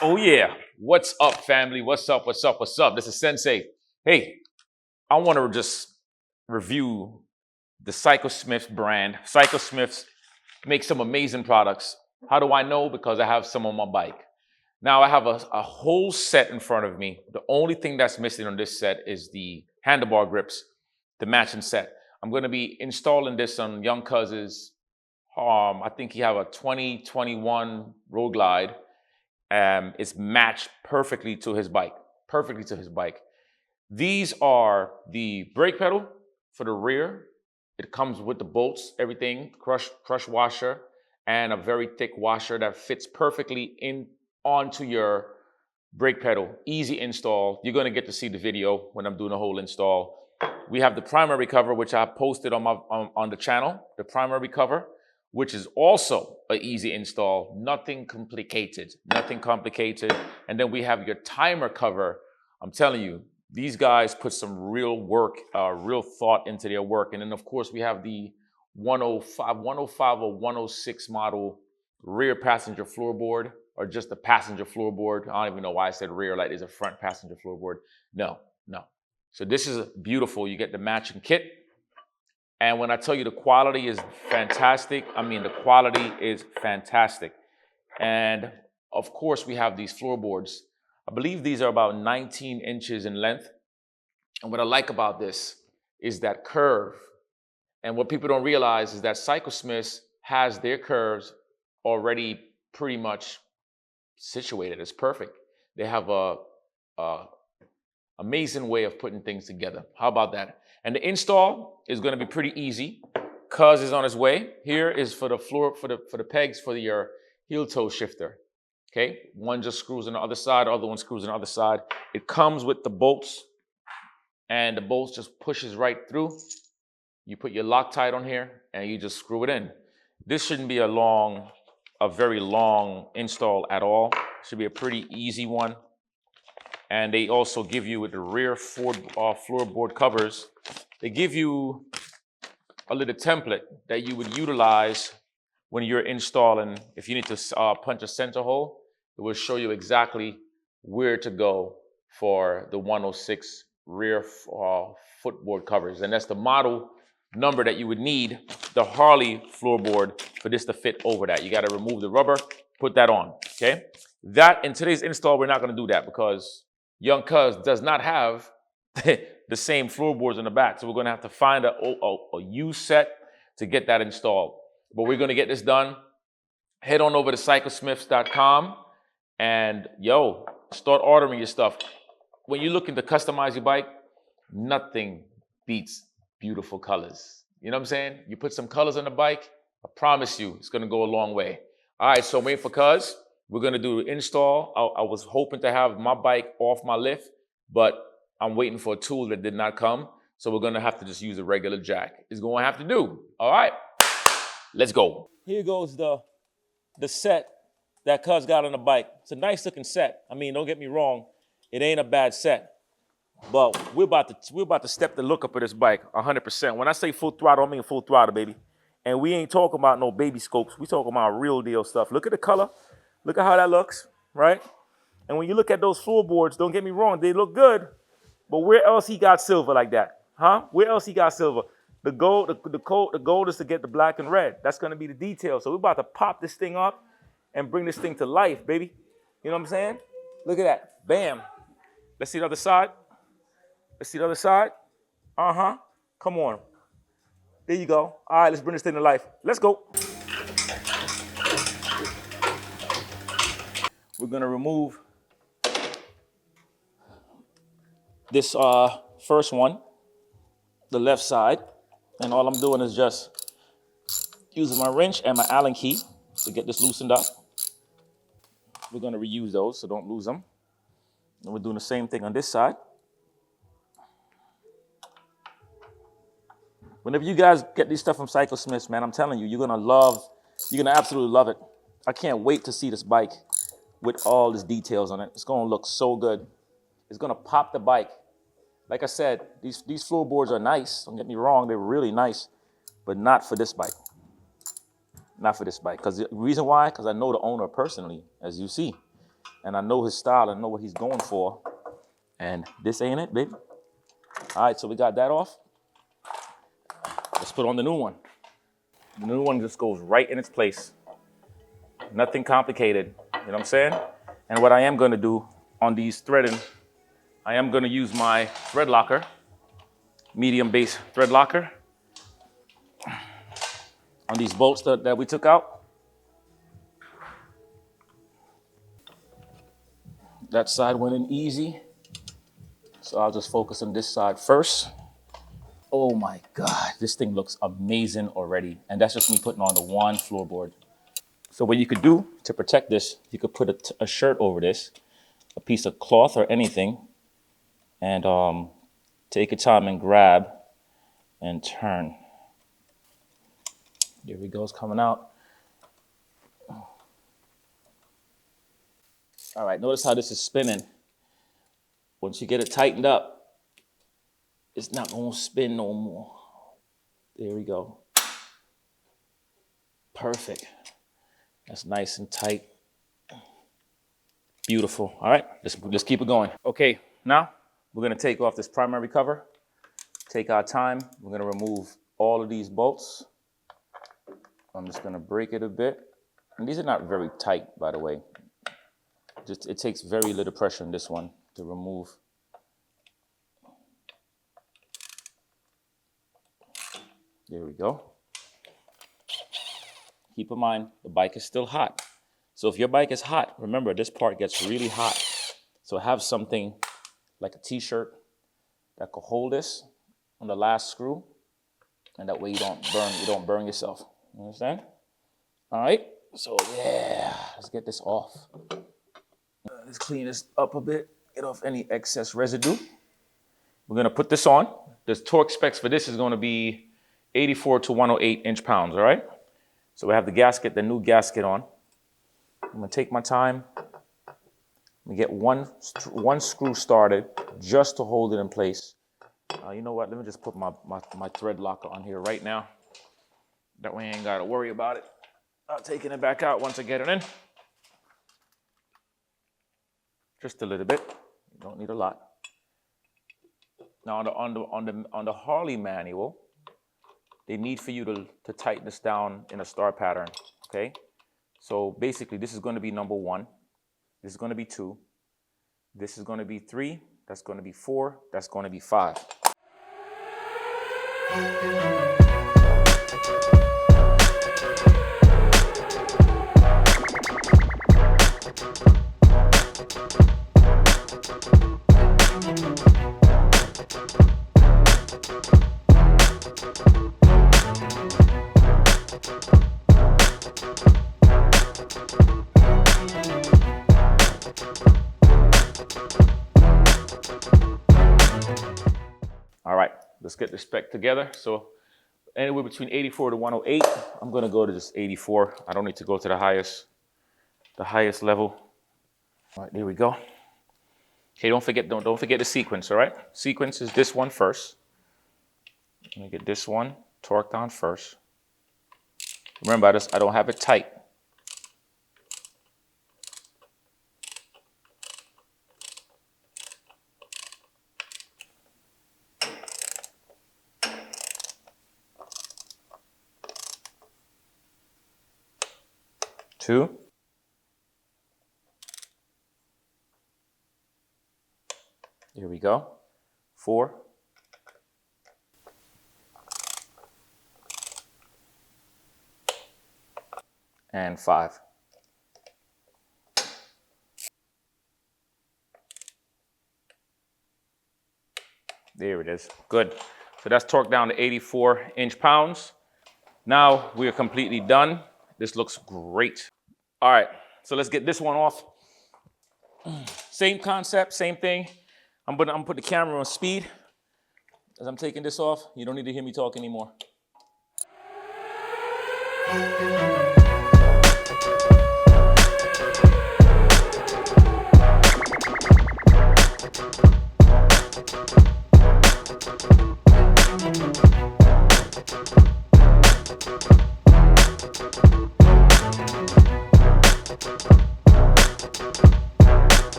Oh yeah. What's up, family? What's up? What's up? What's up? This is Sensei. Hey, I want to just review the Psycho Smiths brand. Psycho Smiths makes some amazing products. How do I know? Because I have some on my bike. Now I have a whole set in front of me. The only thing that's missing on this set is the handlebar grips, the matching set. I'm going to be installing this on Young Cuz's. I think he have a 2021 Road Glide. It's matched perfectly to his bike. Perfectly to his bike. These are the brake pedal for the rear. It comes with the bolts, everything, crush washer, and a very thick washer that fits perfectly in onto your brake pedal. Easy install. You're gonna get to see the video when I'm doing the whole install. We have the primary cover, which I posted on the channel. The primary cover, which is also an easy install. Nothing complicated. Nothing complicated. And then we have your timer cover. I'm telling you, these guys put some real work, real thought into their work. And then, of course, we have the 105 or 106 model rear passenger floorboard, or just the passenger floorboard. I don't even know why I said rear, like there's a front passenger floorboard. No. So this is beautiful. You get the matching kit. And when I tell you the quality is fantastic, I mean the quality is fantastic. And of course, we have these floorboards. I believe these are about 19 inches in length. And what I like about this is that curve. And what people don't realize is that Psycho Smiths has their curves already pretty much situated. It's perfect. They have a amazing way of putting things together. How about that? And the install is going to be pretty easy. Cuz is on his way. Here is for the floor, for the pegs for your heel toe shifter. Okay, one just screws on the other side, the other one screws on the other side. It comes with the bolts, and the bolts just pushes right through. You put your Loctite on here, and you just screw it in. This shouldn't be a very long install at all. It should be a pretty easy one. And they also give you with the rear floorboard covers, they give you a little template that you would utilize when you're installing. If you need to punch a center hole, it will show you exactly where to go for the 106 rear footboard covers. And that's the model number that you would need, the Harley floorboard, for this to fit over that. You got to remove the rubber, put that on, okay? That, in today's install, we're not going to do that because Young Cuz does not have the same floorboards in the back. So we're going to have to find a used set to get that installed. But we're going to get this done. Head on over to psychosmiths.com and, start ordering your stuff. When you're looking to customize your bike, nothing beats beautiful colors. You know what I'm saying? You put some colors on the bike, I promise you, it's going to go a long way. All right, so wait for Cuz. We're going to do the install. I was hoping to have my bike off my lift, but I'm waiting for a tool that did not come. So we're going to have to just use a regular jack. It's going to have to do. All right, let's go. Here goes the set that Cuz got on the bike. It's a nice looking set. I mean, don't get me wrong. It ain't a bad set. But we're about to step the look up of this bike 100%. When I say full throttle, I mean full throttle, baby. And we ain't talking about no baby scopes. We talking about real deal stuff. Look at the color. Look at how that looks, right? And when you look at those floorboards, don't get me wrong, they look good. But where else he got silver like that? Huh? Where else he got silver? The gold is to get the black and red. That's going to be the detail. So we're about to pop this thing up and bring this thing to life, baby. You know what I'm saying? Look at that. Bam. Let's see the other side. Let's see the other side. Uh-huh. Come on. There you go. All right, let's bring this thing to life. Let's go. We're going to remove this first one, the left side. And all I'm doing is just using my wrench and my Allen key to get this loosened up. We're going to reuse those, so don't lose them. And we're doing the same thing on this side. Whenever you guys get this stuff from Psycho Smiths, man, I'm telling you, you're going to absolutely love it. I can't wait to see this bike with all these details on it. It's going to look so good. It's going to pop the bike. Like I said, these floorboards are nice. Don't get me wrong, they're really nice, but not for this bike. Not for this bike. Because the reason why? Because I know the owner personally, as you see. and I know his style and know what he's going for. And this ain't it, baby. All right, so we got that off. Let's put on the new one. The new one just goes right in its place. Nothing complicated, you know what I'm saying? And what I am gonna do on these threading, I am gonna use my thread locker, medium base thread locker, on these bolts that we took out. That side went in easy. So I'll just focus on this side first. Oh my God, this thing looks amazing already. And that's just me putting on the one floorboard. So what you could do to protect this, you could put a shirt over this, a piece of cloth or anything, and take your time and grab and turn. There we go, it's coming out. All right, notice how this is spinning. Once you get it tightened up, it's not gonna spin no more. There we go. Perfect. That's nice and tight. Beautiful. All right, let's keep it going. Okay, now we're gonna take off this primary cover. Take our time. We're gonna remove all of these bolts. I'm just gonna break it a bit. And these are not very tight, by the way. It takes very little pressure in this one to remove. There we go. Keep in mind, the bike is still hot. So if your bike is hot, remember this part gets really hot. So have something like a t-shirt that could hold this on the last screw, and that way you don't burn yourself. You understand? All right, so yeah, let's get this off. Let's clean this up a bit, get off any excess residue. We're gonna put this on. The torque specs for this is gonna be 84 to 108 inch-pounds, all right? So we have the gasket, the new gasket on. I'm gonna take my time. I'm gonna get one screw started just to hold it in place. You know what, let me just put my thread locker on here right now. That way I ain't gotta worry about it. Taking it back out once I get it in. Just a little bit, you don't need a lot. Now on the Harley manual, they need for you to tighten this down in a star pattern, okay? So basically this is gonna be number 1, this is gonna be 2, this is gonna be 3, that's gonna be 4, that's gonna be 5. All right, let's get the spec together. So anywhere between 84 to 108, I'm gonna go to just 84. I don't need to go to the highest level. All right, there we go. Okay, don't forget the sequence, all right? Sequence is this one first. Let me get this one torqued on first. Remember, I don't have it tight. Two. Here we go. 4. And 5. There it is. Good. So that's torqued down to 84 inch-pounds. Now we are completely done. This looks great. All right, so let's get this one off. Same concept, same thing. I'm gonna put the camera on speed as I'm taking this off. You don't need to hear me talk anymore.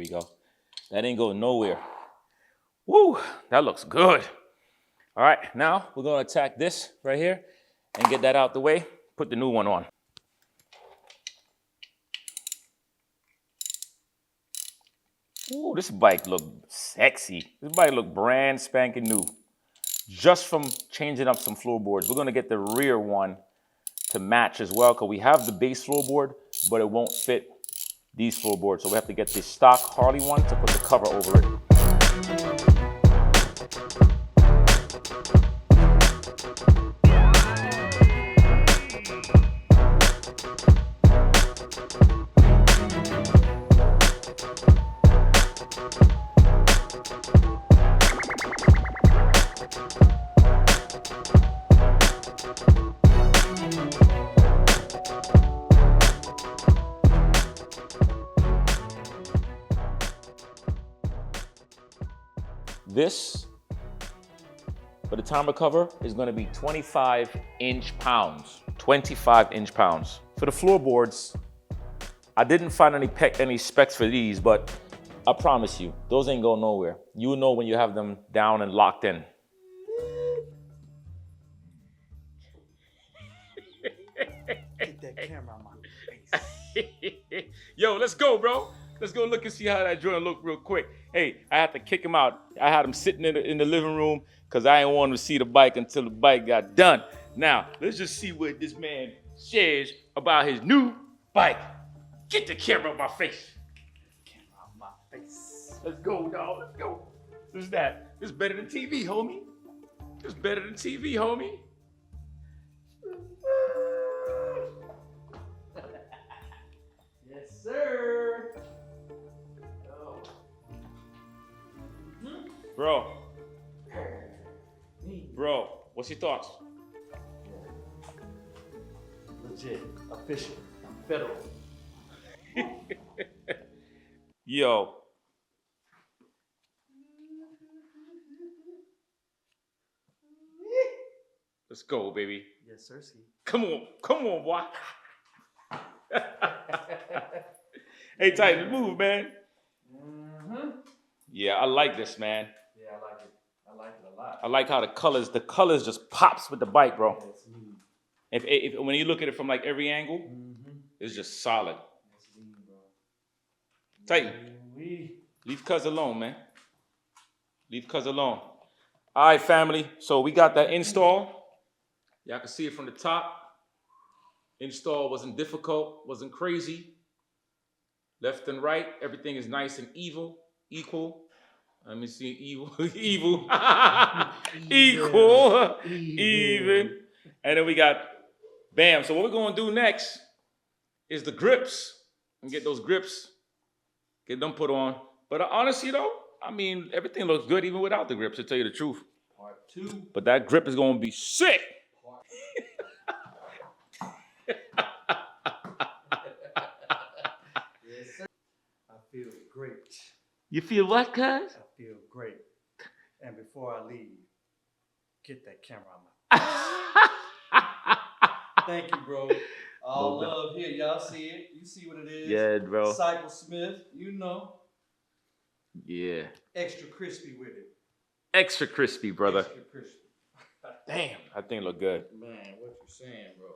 we go. That ain't going nowhere. Woo, that looks good. All right, now we're gonna attack this right here and get that out the way. Put the new one on. Ooh, this bike look sexy. This bike look brand spanking new. Just from changing up some floorboards. We're gonna get the rear one to match as well, because we have the base floorboard, but it won't fit these floorboards. So we have to get the stock Harley one to put the cover over it. This, for the timer cover, is going to be 25 inch pounds. 25 inch pounds. For the floorboards, I didn't find any specs for these, but I promise you, those ain't going nowhere. You'll know when you have them down and locked in. Get that camera on my face. Yo, let's go, bro. Let's go look and see how that joint look real quick. Hey, I had to kick him out. I had him sitting in the living room because I didn't want him to see the bike until the bike got done. Now, let's just see what this man shares about his new bike. Get the camera on my face. Camera on my face. Let's go, dog. Let's go. What's that? This better than TV, homie. This better than TV, homie. Yes, sir. Bro, what's your thoughts? Legit, official, federal. Yo. Let's go, baby. Yes, sir. Come on, boy. Hey, Titan, move, man. Yeah, I like this, man. Yeah, I like it. I like it a lot. I like how the colors just pops with the bike, bro. Yeah, it's neat. If when you look at it from like every angle, it's just solid. It's neat, bro. Titan, leave cuz alone, man. Leave cuz alone. All right, family. So we got that install. Y'all can see it from the top. Install wasn't difficult, wasn't crazy. Left and right, everything is nice and equal. Let me see, evil. Equal. Even. And then we got, bam. So what we're gonna do next is the grips. And get those grips, get them put on. But honestly though, I mean, everything looks good even without the grips, to tell you the truth. Part 2. But that grip is gonna be sick. Yes, sir. I feel great. You feel what, cuz? I feel great. And before I leave, get that camera on my face. Thank you, bro. All love here. Y'all see it. You see what it is. Yeah, bro. Cycle Smith, you know. Yeah. Extra crispy with it. Extra crispy, brother. Extra crispy. Damn, that thing look good. Man, what you saying, bro?